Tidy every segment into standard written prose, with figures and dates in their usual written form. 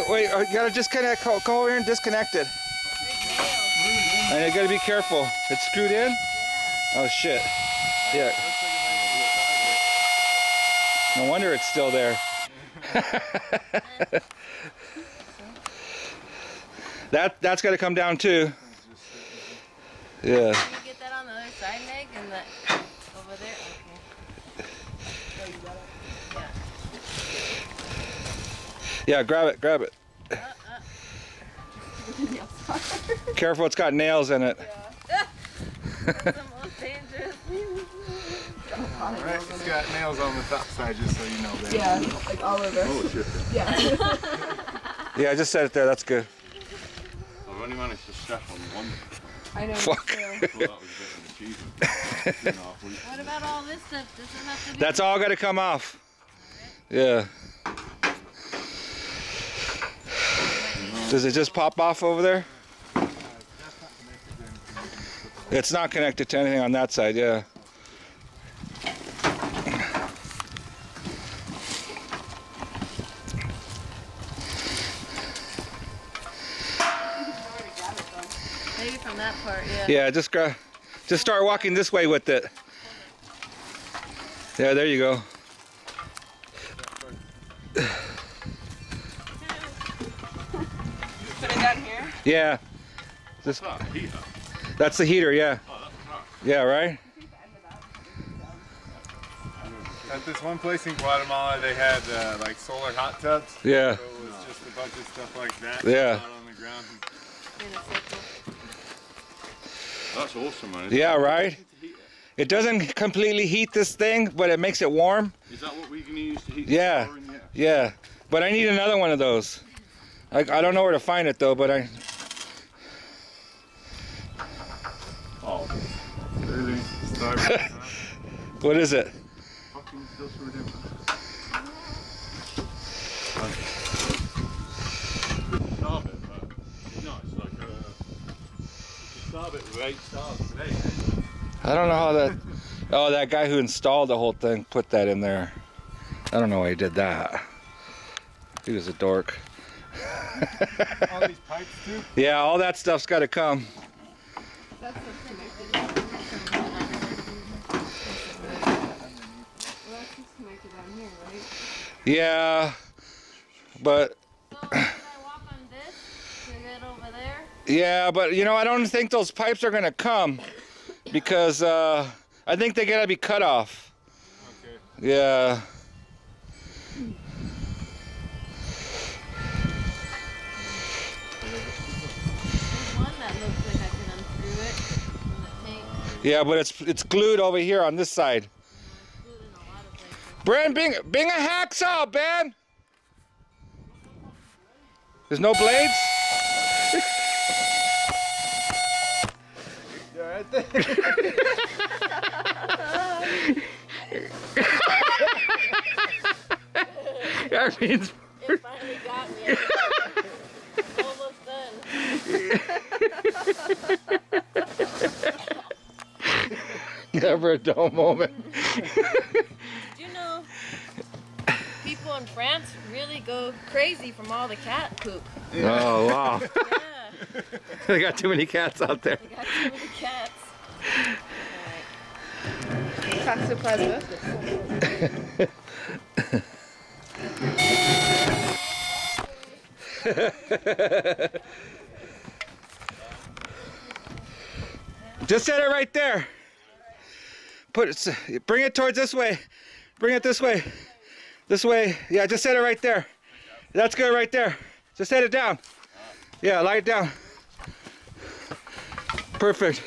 Wait, you gotta disconnect. Go over here and disconnect it. And you gotta be careful. It's screwed in? Oh shit. Yeah. No wonder it's still there. That's gotta come down too. Yeah. Can you get that on the other side, Meg? And that over there? Okay. Yeah, grab it, grab it. Careful, it's got nails in it. Yeah. That's the most dangerous. Alright, it's got nails on the top side, just so you know that. Yeah, like all over. Oh, shit. Yeah. Yeah, I just set it there, that's good. I've only managed to strap on one. I know. Fuck. I thought that was a bit of an achievement. What about all this stuff? Does it have to be? That's all gotta come off. Yeah. Does it just pop off over there? It's not connected to anything on that side, yeah. Maybe from that part, yeah. Yeah, just start walking this way with it. Yeah, there you go. Put it down here. Yeah. Just, that's the heater, yeah. Yeah, right? At this one place in Guatemala, they had like solar hot tubs. Yeah. So it was just a bunch of stuff like that. Yeah. Out on the ground. In a circle. That's awesome, man. Yeah, right? It doesn't completely heat this thing, but it makes it warm. Is that what we're going to use to heat Yeah. the car in here? Yeah. But I need another one of those. I don't know where to find it though, but I... Oh, really? Start with that? What is it? Fucking still screwed in. Start it, but no, it's like start it with 8 stars today. I don't know how that... Oh, that guy who installed the whole thing put that in there. I don't know why he did that. He was a dork. All these pipes too? Yeah, all that stuff's got to come. That's what's connected. Well, that's just connected down here, right? Yeah, but... So can I walk on this to get over there? Yeah, but you know, I don't think those pipes are going to come because I think they got to be cut off. Okay. Yeah. One that looks like I can unscrew it from the tank. Yeah, but it's glued over here on this side. It's glued in a lot of places. Bren, bring a hacksaw, Ben! There's no blades? They're right there. That means... It finally got me. Almost done. Never a dull moment. Did you know people in France really go crazy from all the cat poop? Oh, wow. Yeah, They got too many cats out there. they got too many cats. Toxoplasmosis. Just set it right there. Bring it towards this way. Bring it this way. This way. Yeah, just set it right there. That's good right there. Just set it down. Yeah, lie it down. Perfect.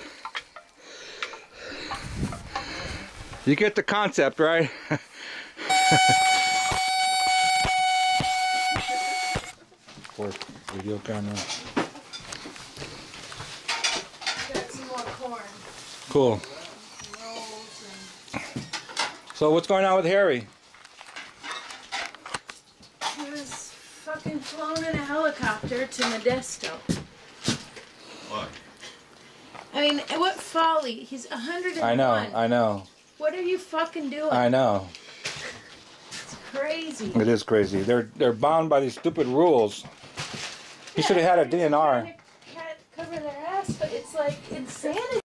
You get the concept, right? Video camera. Got some more corn. Cool. So what's going on with Harry? He was fucking flown in a helicopter to Modesto. What? I mean, what folly. He's 101. I know. What are you fucking doing? I know. crazy. It is crazy. They're bound by these stupid rules. He should have had a they're just DNR. trying to Cover their ass, but it's like insanity.